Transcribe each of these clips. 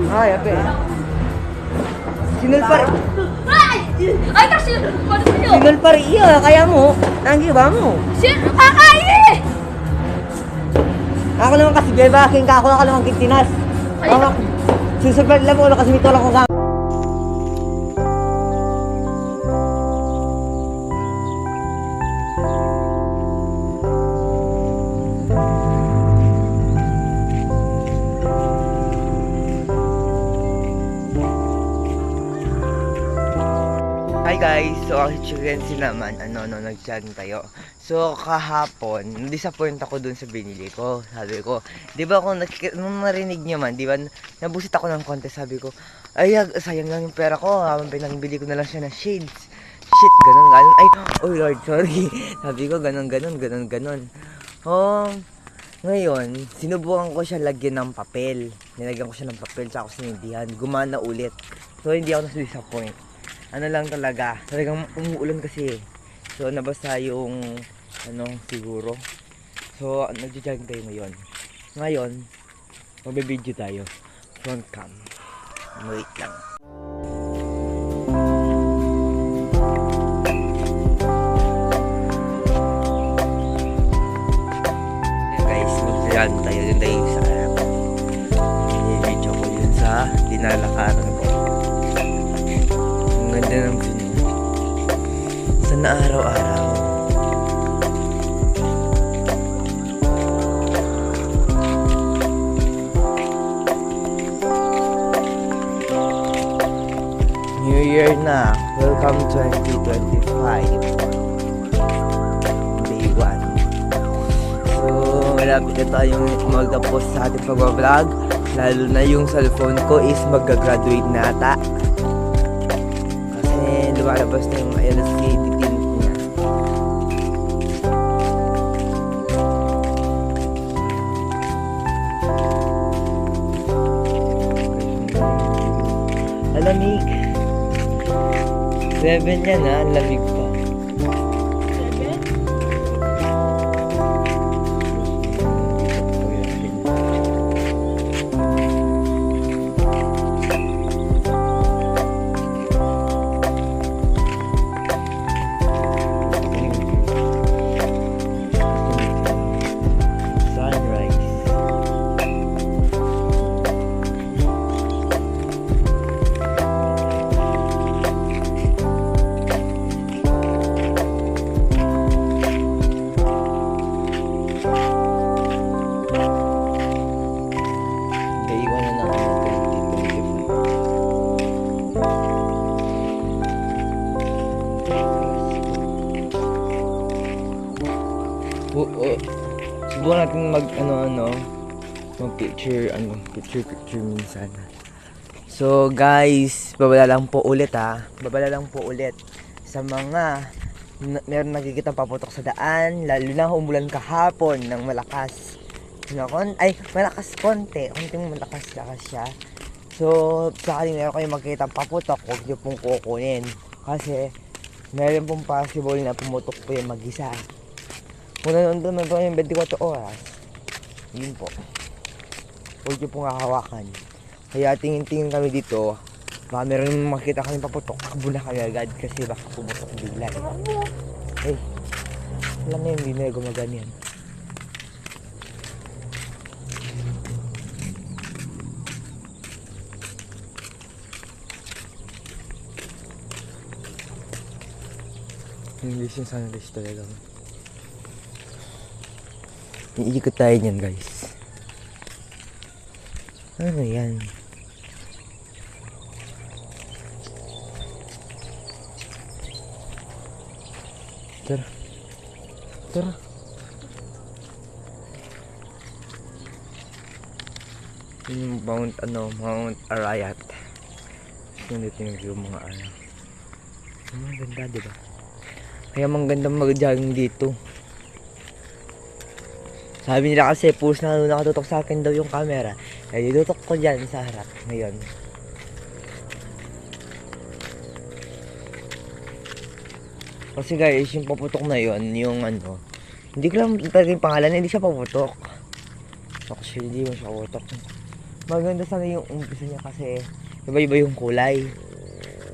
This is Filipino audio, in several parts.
Ay, ape. Sinulpar. Ay, kasi, paano sa'yo? Sinulpar iya, kaya mo. Nanggiba mo. Kakain! Ako naman kasi bebaking ka, ako naman kintinas. Ako, susulpar lang mo kasi may tulak ko ka. Hi guys! So ang experience naman, nag-jogging tayo. So kahapon, na-disappoint ako dun sa binili ko. Sabi ko, di ba kung nung narinig niyo man, di ba, nabusit ako ng konti. Sabi ko, ay, sayang lang yung pera ko. Pinangbili ko na lang siya ng shades. Shit, ganun. Ay, oh Lord, sorry. Sabi ko, ganun. Oh, ngayon, sinubukan ko siya lagyan ng papel. Nilagyan ko siya ng papel, tsaka ko sinindihan. Gumana ulit. So hindi ako na-disappoint. Ano lang talagang umuulan kasi. So nabasa yung siguro. So nagja-jogging tayo ngayon magbe-video tayo front cam. Wait lang. Guys, magja-jogging tayo din tayo sa harap. I-video ko yun sa dinalakaran ko. Ang ganda ng view sana araw-araw. New Year na. Welcome 2025. Day 1. So, malapit na tayong magtapos sa ating pag-vlog. Lalo na yung cellphone ko is mag-graduate na ata. Lumalabas na yung LSK tint niya. Alamig. 7 yan ha, lamig pa. 7? Subukan natin mag picture minsan. So guys, babala lang po ulit sa mga meron nakikita paputok sa daan, lalo na umulan kahapon ng malakas. Malakas konting malakas siya. So sakaling meron kayong makikita paputok, huwag niyo pong kukunin kasi meron pong possible na pumutok po yung mag-isa. Kung nandun na ito yung 24 oras, yun po. Huwag nyo pong hahawakan. Kaya tingin-tingin kami dito, baka meron makita kami paputok, takbo na kami agad kasi baka pumutok bigla. Alam na yun, hindi na gumaganyan. English yung sunrise talaga. Iikot tayo niyan guys. Ano yan? Tara. Yung Mount Arayat. Nandito yung mga Ang ganda, diba? Kaya manggandang mag-jogging dito. Sabi nila kasi, push na nakatutok sa akin daw yung camera. Kaya ditutok ko dyan sa harap ngayon. Kasi guys, yung paputok na yon, yung hindi ko lang talaga yung pangalan, hindi siya paputok. Actually, di mo siya utak. Maganda sana yung umpisa niya kasi iba-iba yung kulay.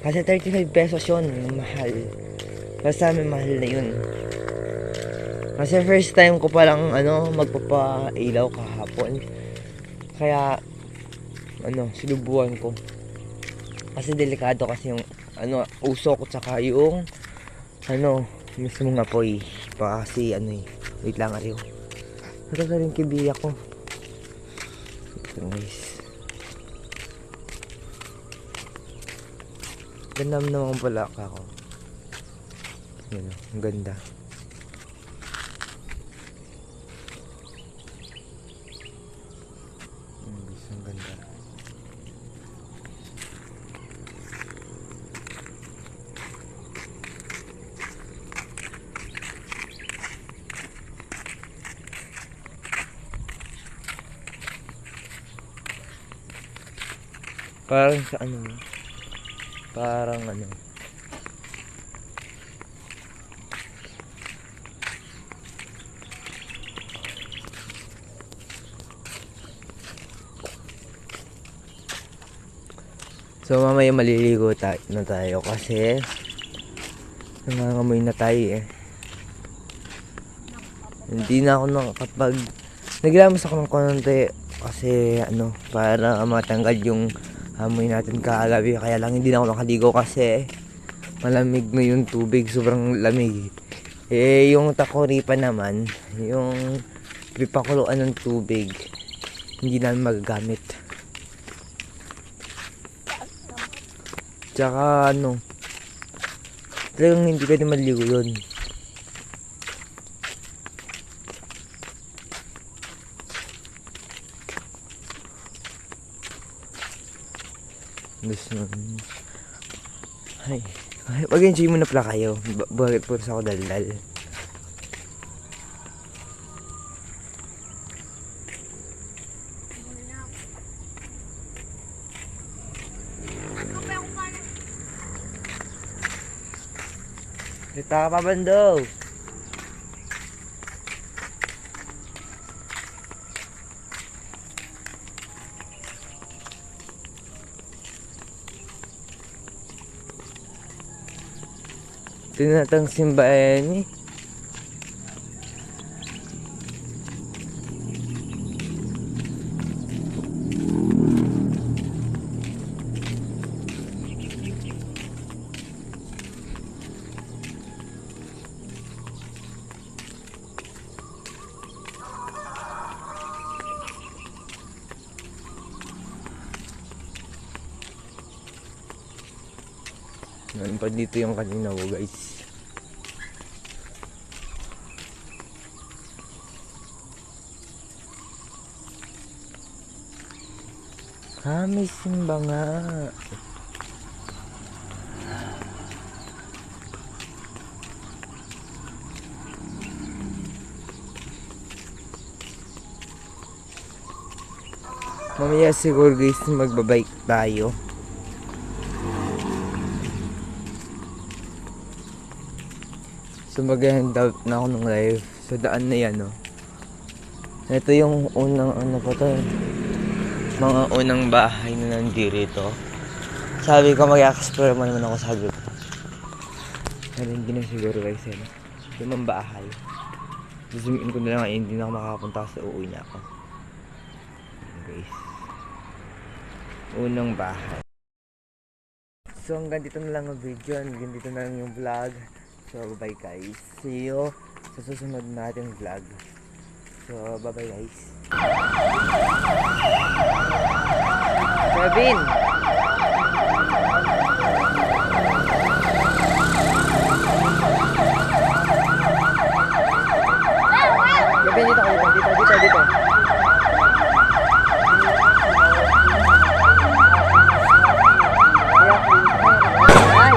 Kasi 35 pesos yun, mahal. Basta may mahal na yun. Kasi first time ko palang magpapailaw kahapon. Kaya sinubuan ko. Kasi delikado kasi yung usok tsaka yung mismong apoy. Pa kasi wait lang ariyo. Ito na rin kibiya ko. Ito guys. Ganda naman pala ako. Yan o, ang ganda. Ang ganda. Parang sa parang So mamaya maliligo na tayo kasi nangangamoy na tayo eh. Hindi na ako nakakapag naglamos ako ng konti kasi para matanggal yung amoy natin kagabi. Kaya lang hindi na ako nakaligo kasi malamig na yung tubig, sobrang lamig. Eh yung takoripa naman, yung pipakuluan ng tubig, hindi namin magagamit. Tsaka talagang hindi pwede maligo yun. Ay, mag-enjoy muna pala kayo. Bakit puro ako daldal? Kita ka pa bando. Tinatang simbahan eh. Meron pa dito yung kanina ko guys. May simba nga. Mamaya siguro guys magbabike tayo. So mag-hand out na ako ng live sa daan na yan Ito yung unang pa to mga unang bahay na nandito. Sabi ko mag-explore naman ako, sabi ko. Pero hindi na siguro guys yung bahay. Zoom in ko na lang hindi na ako makakapunta kasi uuwi na ako. Guys, unang bahay. So hanggang dito na lang ang video, hanggang dito na lang yung vlog. So bye guys, see you sa susunod natin vlog. So bye guys. Kevin! Kevin, dito kayo. Dito. Ay!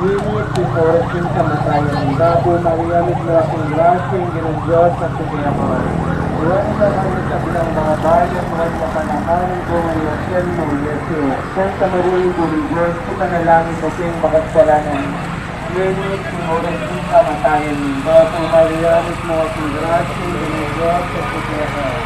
Ngunit tinuras yung kamatayan ng Dabo, mariamit mo akong grasya, yung ginang Diyos at kutiyaman. Iwan sa kanya sa bilang mga bayan, mga mapanakalan ko ngayon, Sen mo, Yesus. Santa Maria, Burigos, pumanalangin mo kayong makasalanan. Ngunit tinuras yung kamatayan ng Dabo, mariamit mo akong grasya, yung ginang Diyos at kutiyaman.